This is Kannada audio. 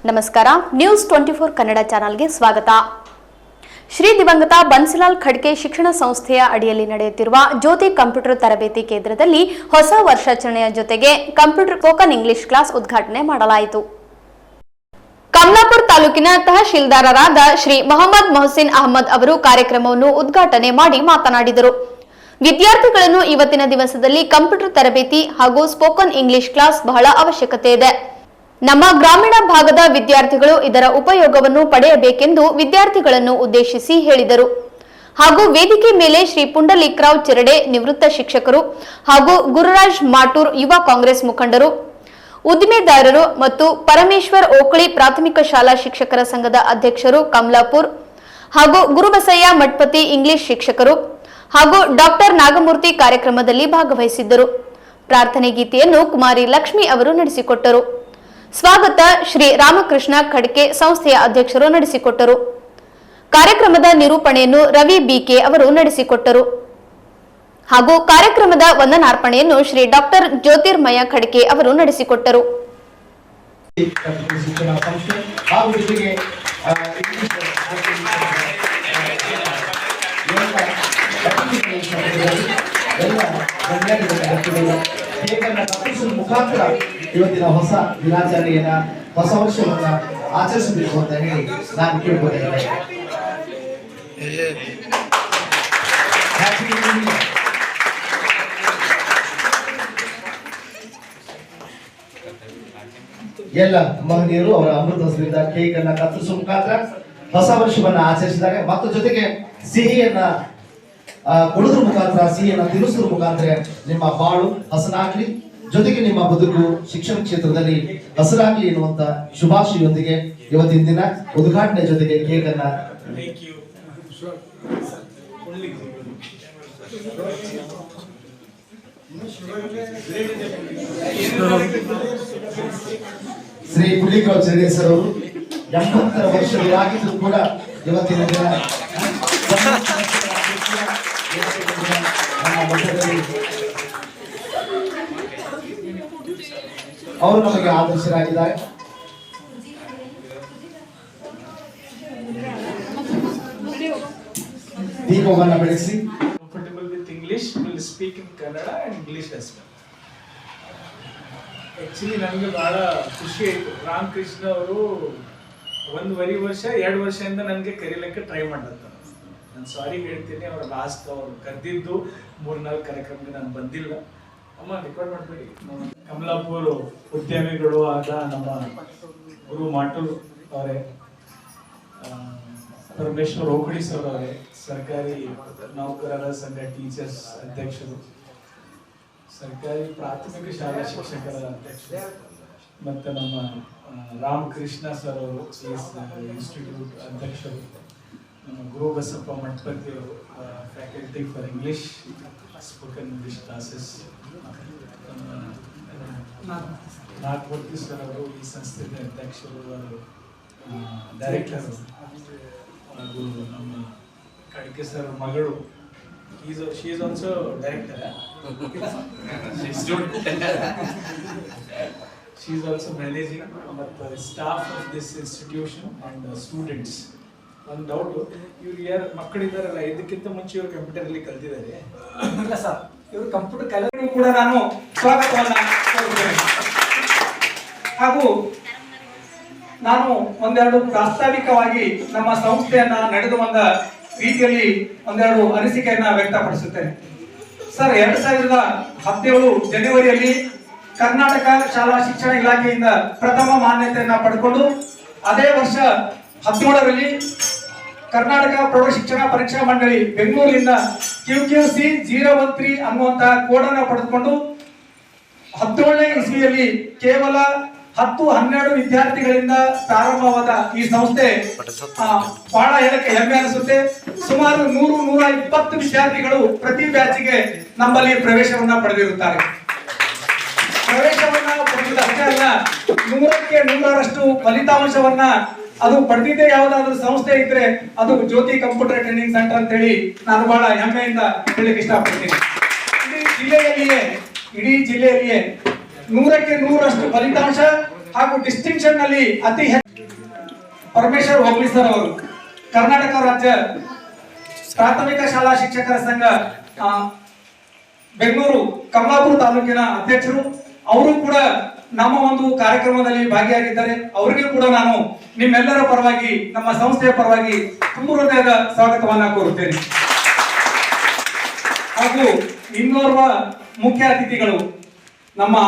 ನಮಸ್ಕಾರ, ನ್ಯೂಸ್ 24 ಕನ್ನಡ ಚಾನೆಲ್ಗೆ ಸ್ವಾಗತ. ಶ್ರೀ ದಿವಂಗತ ಬನ್ಸಿಲಾಲ್ ಖಡ್ಕೆ ಶಿಕ್ಷಣ ಸಂಸ್ಥೆಯ ಅಡಿಯಲ್ಲಿ ನಡೆಯುತ್ತಿರುವ ಜ್ಯೋತಿ ಕಂಪ್ಯೂಟರ್ ತರಬೇತಿ ಕೇಂದ್ರದಲ್ಲಿ ಹೊಸ ವರ್ಷಾಚರಣೆಯ ಜೊತೆಗೆ ಕಂಪ್ಯೂಟರ್ ಸ್ಪೋಕನ್ ಇಂಗ್ಲಿಷ್ ಕ್ಲಾಸ್ ಉದ್ಘಾಟನೆ ಮಾಡಲಾಯಿತು. ಕಮಲಾಪುರ ತಾಲೂಕಿನ ತಹಶೀಲ್ದಾರರಾದ ಶ್ರೀ ಮೊಹಮ್ಮದ್ ಮೊಹಸಿನ್ ಅಹಮದ್ ಅವರು ಕಾರ್ಯಕ್ರಮವನ್ನು ಉದ್ಘಾಟನೆ ಮಾಡಿ ಮಾತನಾಡಿದರು. ವಿದ್ಯಾರ್ಥಿಗಳನ್ನು ಇವತ್ತಿನ ದಿವಸದಲ್ಲಿ ಕಂಪ್ಯೂಟರ್ ತರಬೇತಿ ಹಾಗೂ ಸ್ಪೋಕನ್ ಇಂಗ್ಲಿಷ್ ಕ್ಲಾಸ್ ಬಹಳ ಅವಶ್ಯಕತೆ ಇದೆ. ನಮ್ಮ ಗ್ರಾಮೀಣ ಭಾಗದ ವಿದ್ಯಾರ್ಥಿಗಳು ಇದರ ಉಪಯೋಗವನ್ನು ಪಡೆಯಬೇಕೆಂದು ವಿದ್ಯಾರ್ಥಿಗಳನ್ನು ಉದ್ದೇಶಿಸಿ ಹೇಳಿದರು. ಹಾಗೂ ವೇದಿಕೆ ಮೇಲೆ ಶ್ರೀ ಪುಂಡಲೀಕರಾವ್ ಚಿರಡೆ ನಿವೃತ್ತ ಶಿಕ್ಷಕರು ಹಾಗೂ ಗುರುರಾಜ್ ಮಾಟೂರ್ ಯುವ ಕಾಂಗ್ರೆಸ್ ಮುಖಂಡರು, ಉದ್ದಿಮೆದಾರರು ಮತ್ತು ಪರಮೇಶ್ವರ್ ಓಕಳಿ ಪ್ರಾಥಮಿಕ ಶಾಲಾ ಶಿಕ್ಷಕರ ಸಂಘದ ಅಧ್ಯಕ್ಷರು ಕಮಲಾಪುರ್ ಹಾಗೂ ಗುರುಬಸಯ್ಯ ಮಠಪತಿ ಇಂಗ್ಲಿಷ್ ಶಿಕ್ಷಕರು ಹಾಗೂ ಡಾಕ್ಟರ್ ನಾಗಮೂರ್ತಿ ಕಾರ್ಯಕ್ರಮದಲ್ಲಿ ಭಾಗವಹಿಸಿದ್ದರು. ಪ್ರಾರ್ಥನೆ ಗೀತೆಯನ್ನು ಕುಮಾರಿ ಲಕ್ಷ್ಮಿ ಅವರು ನಡೆಸಿಕೊಟ್ಟರು. ಸ್ವಾಗತ ಶ್ರೀ ರಾಮಕೃಷ್ಣ ಖಡ್ಕೆ ಸಂಸ್ಥೆಯ ಅಧ್ಯಕ್ಷರು ನಡೆಸಿಕೊಟ್ಟರು. ಕಾರ್ಯಕ್ರಮದ ನಿರೂಪಣೆಯನ್ನು ರವಿ ಬಿಕೆ ಅವರು ನಡೆಸಿಕೊಟ್ಟರು. ಹಾಗೂ ಕಾರ್ಯಕ್ರಮದ ವಂದನಾರ್ಪಣೆಯನ್ನು ಶ್ರೀ ಡಾಕ್ಟರ್ ಜ್ಯೋತಿರ್ಮಯ ಖಡ್ಕೆ ಅವರು ನಡೆಸಿಕೊಟ್ಟರು. ಮುಖಾಂತರ ಇವತ್ತಿನ ಹೊಸ ದಿನಾಚರಣೆಯನ್ನ, ಹೊಸ ವರ್ಷವನ್ನ ಆಚರಿಸಬೇಕು ಅಂತ ಹೇಳಿ ನಾನು ಕೇಳ್ಬೋದಾಗಿದೆ. ಎಲ್ಲ ಮಹನೀಯರು ಅವರ ಅಮೃತ ಹಸ್ತದಿಂದ ಕೇಕ್ ಅನ್ನ ಕತ್ತರಿಸುವ ಮುಖಾಂತರ ಹೊಸ ವರ್ಷವನ್ನ ಆಚರಿಸಿದಾಗ ಮತ್ತು ಜೊತೆಗೆ ಸಿಹಿಯನ್ನ ಕೊಡುದ್ರ ಮುಖಾಂತರ, ಸಿಹಿಯನ್ನ ತಿನ್ನಿಸುವ ಮುಖಾಂತರ ನಿಮ್ಮ ಬಾಳು ಹಸನಾಗ್ಲಿ, ಜೊತೆಗೆ ನಿಮ್ಮ ಬದುಕು ಶಿಕ್ಷಣ ಕ್ಷೇತ್ರದಲ್ಲಿ ಹಸರಾಗ್ಲಿ ಎನ್ನುವಂತ ಶುಭಾಶಯದೊಂದಿಗೆ ಇವತ್ತಿನ ದಿನ ಉದ್ಘಾಟನೆ ಜೊತೆಗೆ ಕೇಕ್ ಅನ್ನ ಶ್ರೀ ಪುಂಡಲೀಕರಾವ್ ಚಿರಡೆ ಸರ್ ಅವರು 80 ವರ್ಷಗಳಾಗಿದ್ರು ಕೂಡ ಇವತ್ತಿನ ದಿನ ಅವರು ನಮಗೆ ಆದರ್ಶರಾಗಿದ್ದಾರೆ. ದೀಪವನ್ನು ಬೆಳೆಸಿ comfortable with English, will speak in Kannada and English as well. Actually ನನಗೆ ಬಹಳ ಖುಷಿ ಆಯಿತು. ರಾಮಕೃಷ್ಣ ಅವರು 1.5 ವರ್ಷ 2 ವರ್ಷದಿಂದ ನನಗೆ ಕರೀಲಿಕ್ಕೆ ಟ್ರೈ ಮಾಡ್ತಾರೆ. ನಾನು ಸಾರಿ ಹೇಳ್ತೀನಿ, ಅವ್ರ ಲಾಸ್ಟ್ ಅವ್ರು ಕರೆದಿದ್ದು 3-4 ಕಾರ್ಯಕ್ರಮಕ್ಕೆ ನಾನು ಬಂದಿಲ್ಲ. ಅಮ್ಮ ರೆಕಾರ್ಡ್ ಮಾಡಬೇಡಿ. ಕಮಲಾಪುರ ಉದ್ಯಮಿಗಳು ಆದ ನಮ್ಮ ಗುರು ಮಾಟೂರ್ ಅವರೇ, ಪರಮೇಶ್ವರ್ ಓಕಳಿ ಸರ್ ಅವರೇ, ಸರ್ಕಾರಿ ನೌಕರರ ಸಂಘ ಟೀಚರ್ಸ್ ಅಧ್ಯಕ್ಷರು, ಸರ್ಕಾರಿ ಪ್ರಾಥಮಿಕ ಶಾಲಾ ಶಿಕ್ಷಕರ ಅಧ್ಯಕ್ಷರು, ಮತ್ತು ನಮ್ಮ ರಾಮಕೃಷ್ಣ ಸರ್ ಅವರು ಇನ್ಸ್ಟಿಟ್ಯೂಟ್ ಅಧ್ಯಕ್ಷರು, ನಮ್ಮ ಗುರು ಬಸಪ್ಪ ಮಠಪತಿ ಅವರು faculty for English spoken English classes, Nagamurthy sir ಅವರು ಈ ಸಂಸ್ಥೆಯ ಅಧ್ಯಕ್ಷರು, ಡೈರೆಕ್ಟರ್, ಹಾಗೂ ನಮ್ಮ ಖಡ್ಕೆ ಸರ್ ಮಗಳು, she is also director. She is also managing, but staff of this institution and students. ಒಂದು ಡೌಟ್, ಇವ್ರು ಯಾರು ಮಕ್ಕಳಿದ್ದಾರಲ್ಲ, ಇದಕ್ಕಿಂತ ಮುಂಚೆ ಇವರು ಕಂಪ್ಯೂಟರ್ ಅಲ್ಲಿ ಕಲ್ತಿದ್ದಾರೆ? ಇಲ್ಲ ಸರ್, ಇವರು ಕಂಪ್ಯೂಟರ್ ಕಲಿಯಲು ಕೂಡ ನಾನು ಸ್ವಾಗತವನ್ನ ಕೋರುತ್ತೇನೆ. ಹಾಗೂ ನಾನು ಒಂದೆರಡು ಪ್ರಾಸ್ತಾವಿಕವಾಗಿ ನಮ್ಮ ಸಂಸ್ಥೆಯನ್ನ ನಡೆದು ಬಂದ ರೀತಿಯಲ್ಲಿ ಒಂದೆರಡು ಅನಿಸಿಕೆಯನ್ನ ವ್ಯಕ್ತಪಡಿಸುತ್ತೇನೆ. ಸರ್, 2017 ಜನವರಿಯಲ್ಲಿ ಕರ್ನಾಟಕ ಶಾಲಾ ಶಿಕ್ಷಣ ಇಲಾಖೆಯಿಂದ ಪ್ರಥಮ ಮಾನ್ಯತೆಯನ್ನ ಪಡೆದುಕೊಂಡು, ಅದೇ ವರ್ಷ 17ರಲ್ಲಿ ಕರ್ನಾಟಕ ಪ್ರೌಢ ಶಿಕ್ಷಣ ಪರೀಕ್ಷಾ ಮಂಡಳಿ ಬೆಂಗಳೂರಿನಿಂದ QQC 013 ಅನ್ನುವಂತ ಕೋಡನ್ನ ಪಡೆದುಕೊಂಡು 17ನೇ ಇಸ್ವಿಯಲ್ಲಿ ಕೇವಲ 10-12 ವಿದ್ಯಾರ್ಥಿಗಳಿಂದ ಪ್ರಾರಂಭವಾದ ಈ ಸಂಸ್ಥೆ ಬಹಳ ಹೇಳಕ್ಕೆ ಹೆಮ್ಮೆ ಅನಿಸುತ್ತೆ. ಸುಮಾರು 100-120 ವಿದ್ಯಾರ್ಥಿಗಳು ಪ್ರತಿ ಬ್ಯಾಚಿಗೆ ನಮ್ಮಲ್ಲಿ ಪ್ರವೇಶವನ್ನ ಪಡೆದಿರುತ್ತಾರೆ. ಪ್ರವೇಶವನ್ನ ಪಡೆಯುವುದಷ್ಟೇ ಅಲ್ಲ, 100ಕ್ಕೆ 100ರಷ್ಟು ಫಲಿತಾಂಶವನ್ನ ಅದು ಪಡೆದಿದ್ದೇ ಯಾವುದಾದ್ರೂ ಸಂಸ್ಥೆ ಇದ್ರೆ ಅದು ಜ್ಯೋತಿ ಕಂಪ್ಯೂಟರ್ ಟ್ರೈನಿಂಗ್ ಸೆಂಟರ್ ಅಂತ ಹೇಳಿ ನಾನು ಬಹಳ ಹೆಮ್ಮೆಯಿಂದ ಹೇಳಲಿಕ್ಕೆ ಇಷ್ಟಪಡ್ತೀನಿ. ಇಡೀ ಜಿಲ್ಲೆಯಲ್ಲಿಯೇ 100ಕ್ಕೆ 100ರಷ್ಟು ಫಲಿತಾಂಶ ಹಾಗೂ ಡಿಸ್ಟಿಂಕ್ಷನ್ ನಲ್ಲಿ ಅತಿ ಹೆಚ್ಚು ಪರಮೇಶ್ವರ್ ಹೋಗ್ಲಿ ಸರ್ ಅವರು ಕರ್ನಾಟಕ ರಾಜ್ಯ ಪ್ರಾಥಮಿಕ ಶಾಲಾ ಶಿಕ್ಷಕರ ಸಂಘ ಬೆಂಗಳೂರು ಕಮಲಾಪುರ ತಾಲೂಕಿನ ಅಧ್ಯಕ್ಷರು. ಅವರು ಕೂಡ ನಮ್ಮ ಒಂದು ಕಾರ್ಯಕ್ರಮದಲ್ಲಿ ಭಾಗಿಯಾಗಿದ್ದಾರೆ. ಅವರಿಗೂ ಕೂಡ ನಾನು ನಿಮ್ಮೆಲ್ಲರ ಪರವಾಗಿ ನಮ್ಮ ಸಂಸ್ಥೆಯ ಪರವಾಗಿ ತುಂಬ ಹೃದಯದ ಸ್ವಾಗತವನ್ನ ಕೋರುತ್ತೇನೆ. ಹಾಗೂ ಇನ್ನೋರ್ವ ಮುಖ್ಯ ಅತಿಥಿಗಳು ನಮ್ಮ